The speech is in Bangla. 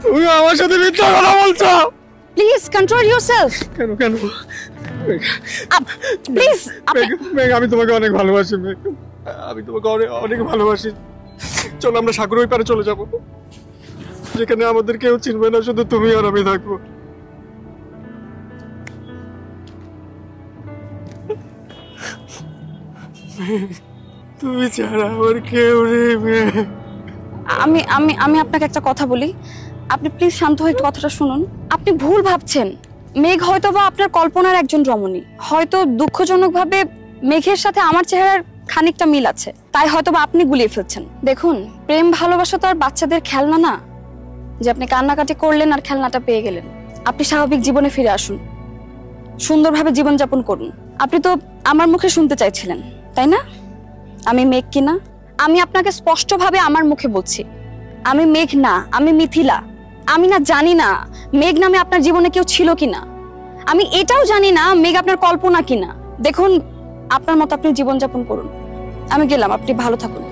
তুমি আমার সাথে মিথ্যা কথা বলছো। Please control yourself. কেন কেন প্লিজ মেঘ, আমি তোমাকে অনেক ভালোবাসি মেঘ, আমি তোমাকে অনেক ভালোবাসি। চলো আমরা সাগর ওই পারে চলে যাবো, যেখানে আমাদের কেউ চিনবে না, শুধু তুমি আর আমি থাকবো। তুমি ছাড়া আমার কেউ নেই মেঘ। আমি আমি আমি আপনাকে একটা কথা বলি, আপনি প্লিজ শান্ত হয়ে একটু কথাটা শুনুন। আপনি ভুল ভাবছেন। মেঘ হয়তোবা আপনার কল্পনার একজন রমণী, হয়তো দুঃখজনকভাবে মেঘের সাথে আমার চেহারার খানিকটা মিল আছে, তাই হয়তোবা আপনি গুলিয়ে ফেলছেন। দেখুন, প্রেম ভালোবাসা তো আর বাচ্চাদের খেলনা না যে আপনি কান্নাকাটি করলেন আর খেলনাটা পেয়ে গেলেন। আপনি স্বাভাবিক জীবনে ফিরে আসুন, সুন্দরভাবে জীবনযাপন করুন। আপনি তো আমার মুখে শুনতে চাইছিলেন, তাই না? আমি মেঘ কিনা? আমি আপনাকে স্পষ্টভাবে আমার মুখে বলছি, আমি মেঘ না, আমি মিথিলা। আমি না জানি না মেঘ নামে আপনার জীবনে কেউ ছিল কিনা, আমি এটাও জানি না মেঘ আপনার কল্পনা কিনা। দেখুন, আপনার মতো আপনি জীবনযাপন করুন, আমি গেলাম, আপনি ভালো থাকুন।